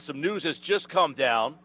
some news has just come down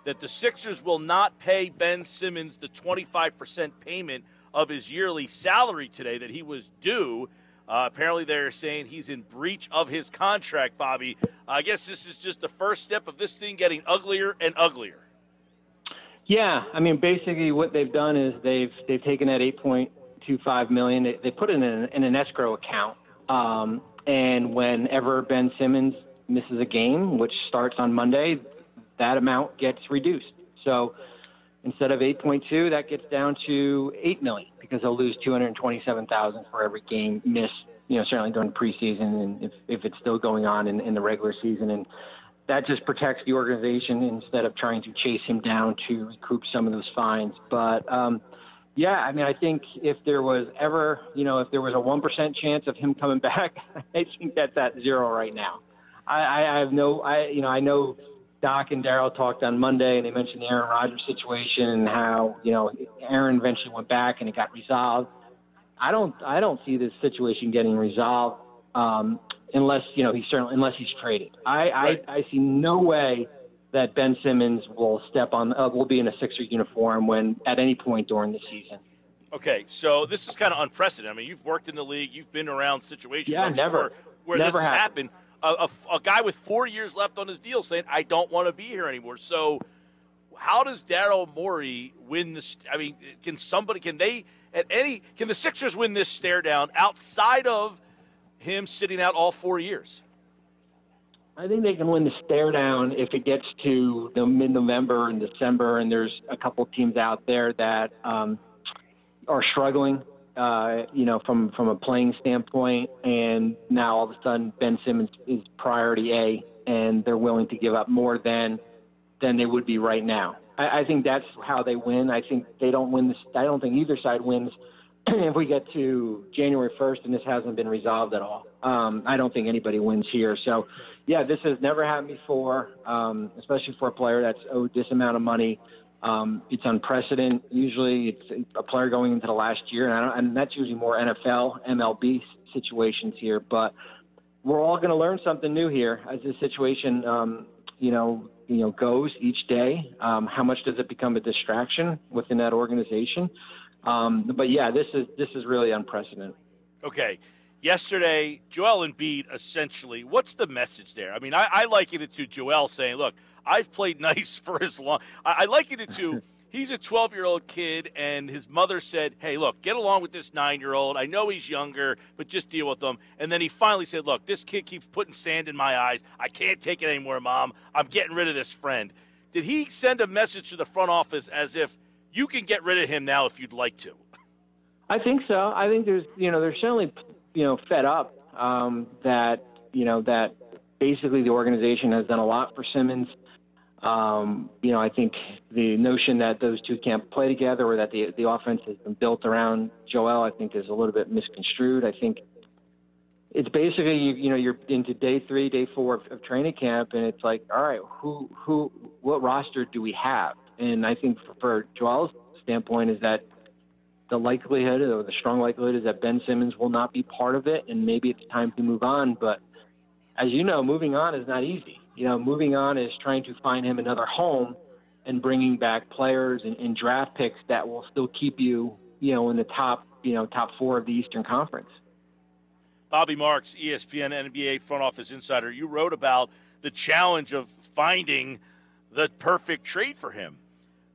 that the Sixers will not pay Ben Simmons the 25% payment of his yearly salary today that he was due. Apparently they're saying he's in breach of his contract, Bobby. I guess this is just the first step of this thing getting uglier and uglier. Yeah, I mean, basically what they've done is they've taken that $8.25 million, they put it in an escrow account, and whenever Ben Simmons misses a game, which starts on Monday, that amount gets reduced. So instead of 8.2, that gets down to $8 million because they'll lose $227,000 for every game missed. Certainly during preseason, and if it's still going on in the regular season, and that just protects the organization instead of trying to chase him down to recoup some of those fines. But yeah, I mean, I think if there was ever, if there was a 1% chance of him coming back, I think that's at zero right now. I know Doc and Daryl talked on Monday, and they mentioned the Aaron Rodgers situation and how, Aaron eventually went back and it got resolved. I don't see this situation getting resolved unless he's traded. I see no way that Ben Simmons will will be in a Sixers uniform at any point during the season. Okay, so this is kind of unprecedented. I mean, you've worked in the league, you've been around situations where this has happened. A guy with 4 years left on his deal saying, I don't want to be here anymore. So how does Daryl Morey win this? I mean, can the Sixers win this stare down outside of him sitting out all 4 years? I think they can win the stare down if it gets to the mid-November and December, and there's a couple of teams out there that are struggling, from a playing standpoint, and now all of a sudden Ben Simmons is priority A, and they're willing to give up more than they would be right now. I think that's how they win. I think they don't win this. I don't think either side wins if we get to January 1st and this hasn't been resolved at all. I don't think anybody wins here. So, yeah, this has never happened before, especially for a player that's owed this amount of money. It's unprecedented. Usually it's a player going into the last year, and that's usually more NFL, MLB situations here. But we're all going to learn something new here as this situation, goes each day. How much does it become a distraction within that organization? But yeah, this is really unprecedented. Okay. Yesterday, Joel Embiid, essentially, what's the message there? I mean, I liken it to Joel saying, look, I've played nice for as long. I liken it to he's a 12-year-old kid, and his mother said, hey, look, get along with this 9-year-old. I know he's younger, but just deal with him. And then he finally said, look, this kid keeps putting sand in my eyes. I can't take it anymore, Mom. I'm getting rid of this friend. Did he send a message to the front office as if you can get rid of him now if you'd like to? I think so. I think there's certainly, fed up that basically the organization has done a lot for Simmons. I think the notion that those two can't play together or that the offense has been built around Joel, I think is a little bit misconstrued. I think it's basically, you're into day 3, day 4 of training camp, and it's like, all right, what roster do we have? And I think for Joel's standpoint is that the likelihood or the strong likelihood is that Ben Simmons will not be part of it, and maybe it's time to move on. But as you know, moving on is not easy. Moving on is trying to find him another home and bringing back players and draft picks that will still keep you, in the top 4 of the Eastern Conference. Bobby Marks, ESPN NBA front office insider, you wrote about the challenge of finding the perfect trade for him.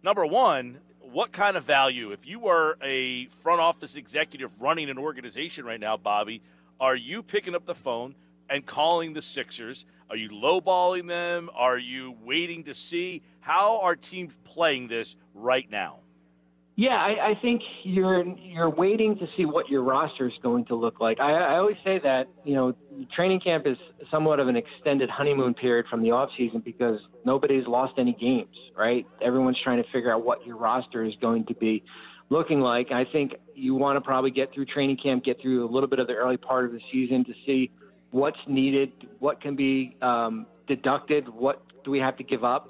Number one, what kind of value, if you were a front office executive running an organization right now, Bobby, are you picking up the phone and calling the Sixers? Are you lowballing them? Are you waiting to see? How are teams playing this right now? Yeah, I think you're waiting to see what your roster is going to look like. I always say that, training camp is somewhat of an extended honeymoon period from the offseason because nobody's lost any games, right? Everyone's trying to figure out what your roster is going to be looking like. I think you want to probably get through training camp, get through a little bit of the early part of the season to see what's needed, what can be deducted, what do we have to give up.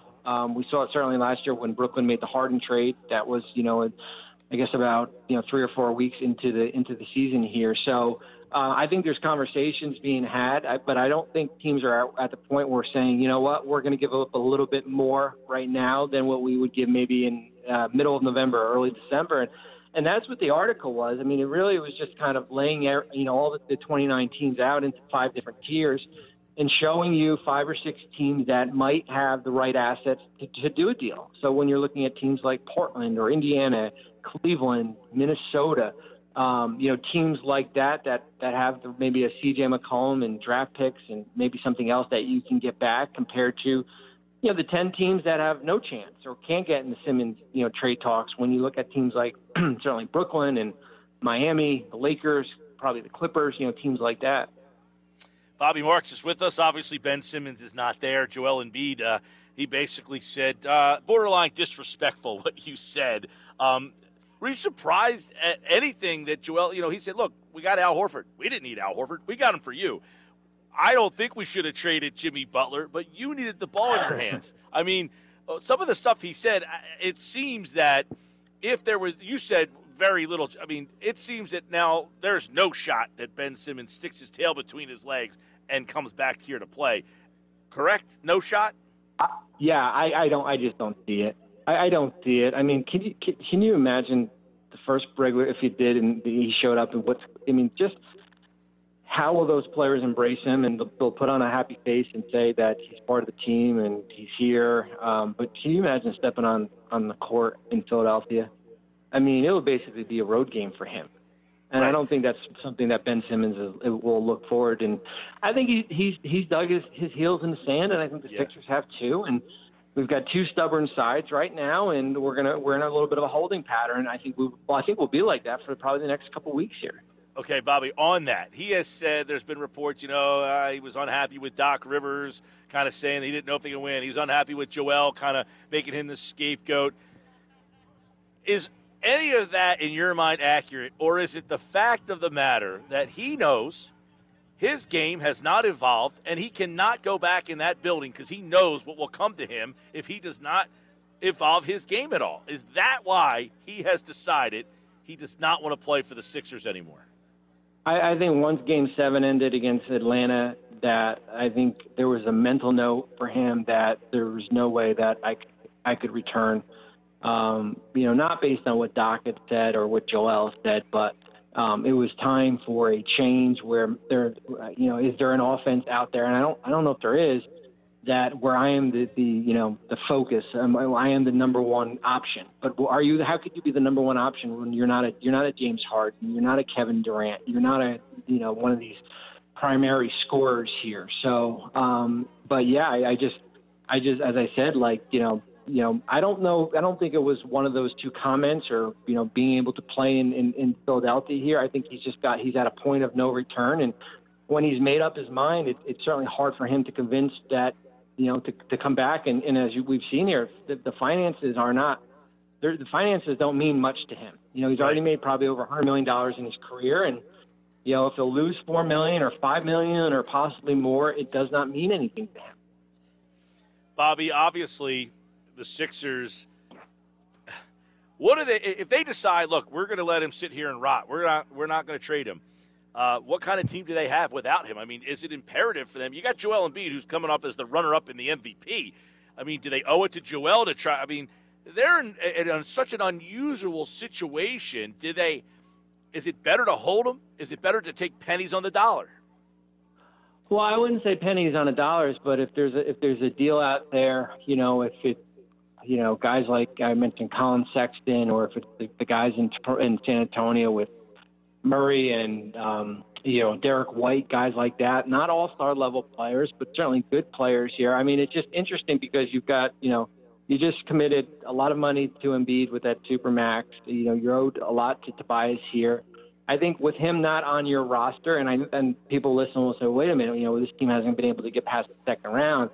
We saw it certainly last year when Brooklyn made the Harden trade. That was, I guess about 3 or 4 weeks into the season here. So I think there's conversations being had, but I don't think teams are at the point where we're saying, you know what, we're going to give up a little bit more right now than what we would give maybe in middle of November or early December. And that's what the article was. I mean, it really was just kind of laying all the 29 teams out into 5 different tiers and showing you 5 or 6 teams that might have the right assets to do a deal. So when you're looking at teams like Portland or Indiana, Cleveland, Minnesota, teams like that have maybe a CJ McCollum and draft picks and maybe something else that you can get back compared to, the 10 teams that have no chance or can't get in the Simmons, trade talks. When you look at teams like certainly Brooklyn and Miami, the Lakers, probably the Clippers, teams like that. Bobby Marks is with us. Obviously, Ben Simmons is not there. Joel Embiid, he basically said, borderline disrespectful what you said. Were you surprised at anything that Joel, he said, look, we got Al Horford. We didn't need Al Horford. We got him for you. I don't think we should have traded Jimmy Butler, but you needed the ball in your hands. I mean, some of the stuff he said, it seems that if there was, you said very little, I mean, it seems that now there's no shot that Ben Simmons sticks his tail between his legs and comes back here to play. Correct? No shot? I just don't see it. I don't see it. I mean, can you imagine the first regular if he did and he showed up and just how will those players embrace him and they'll put on a happy face and say that he's part of the team and he's here. But can you imagine stepping on the court in Philadelphia? I mean, it will basically be a road game for him. And right. I don't think that's something that Ben Simmons will look forward. And I think he's dug his heels in the sand, and I think the Sixers have too. And we've got 2 stubborn sides right now, and we're in a little bit of a holding pattern. I think we'll be like that for probably the next couple of weeks here. Okay, Bobby, on that, he has said there's been reports, he was unhappy with Doc Rivers, kind of saying he didn't know if they could win. He was unhappy with Joel, kind of making him the scapegoat. Is any of that, in your mind, accurate, or is it the fact of the matter that he knows his game has not evolved and he cannot go back in that building because he knows what will come to him if he does not evolve his game at all? Is that why he has decided he does not want to play for the Sixers anymore? I think once Game 7 ended against Atlanta, that I think there was a mental note for him that there was no way that I could return. Not based on what Doc had said or what Joel said, but it was time for a change where is there an offense out there? And I don't know if there is that where I am the focus. I am the number one option. But how could you be the number one option when you're not a James Harden, you're not a Kevin Durant, you're not a one of these primary scorers here. So, but yeah, I just as I said, I don't know. I don't think it was one of those 2 comments or, being able to play in Philadelphia here. I think he's at a point of no return. And when he's made up his mind, it's certainly hard for him to convince that, to come back. And as we've seen here, the finances the finances don't mean much to him. He's already made probably over $100 million in his career. And, if he'll lose $4 million or $5 million or possibly more, it does not mean anything to him. Bobby, obviously, the Sixers, what are they? If they decide, look, we're going to let him sit here and rot, we're not going to trade him. What kind of team do they have without him? I mean, is it imperative for them? You got Joel Embiid, who's coming up as the runner-up in the MVP. I mean, do they owe it to Joel to try? I mean, they're in such an unusual situation. Is it better to hold him? Is it better to take pennies on the dollar? Well, I wouldn't say pennies on the dollars, but if there's a deal out there, if it. Guys like I mentioned Colin Sexton, or if it's the guys in San Antonio with Murray and, Derek White, guys like that, not all-star level players, but certainly good players here. I mean, it's just interesting because you've got, you just committed a lot of money to Embiid with that Supermax. You're owed a lot to Tobias here. I think with him not on your roster, and people listen will say, wait a minute, this team hasn't been able to get past the second round.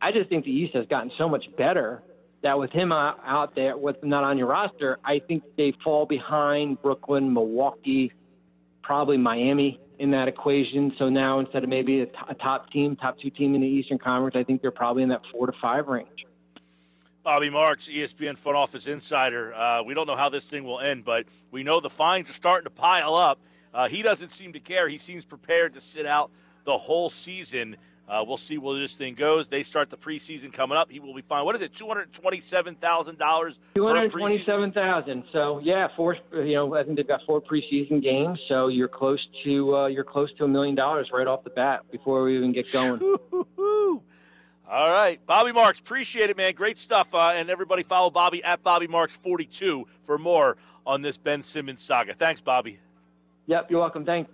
I just think the East has gotten so much better that with him out there, with not on your roster, I think they fall behind Brooklyn, Milwaukee, probably Miami in that equation. So now instead of maybe a top 2 team in the Eastern Conference, I think they're probably in that 4 to 5 range. Bobby Marks, ESPN front office insider. We don't know how this thing will end, but we know the fines are starting to pile up. He doesn't seem to care. He seems prepared to sit out the whole season. We'll see where this thing goes. They start the preseason coming up. He will be fine. What is it? $227,000. $227,000. So yeah, I think they've got 4 preseason games. So you're close to $1 million right off the bat before we even get going. All right, Bobby Marks, appreciate it, man. Great stuff. And everybody follow Bobby at BobbyMarks42 for more on this Ben Simmons saga. Thanks, Bobby. Yep, you're welcome. Thanks.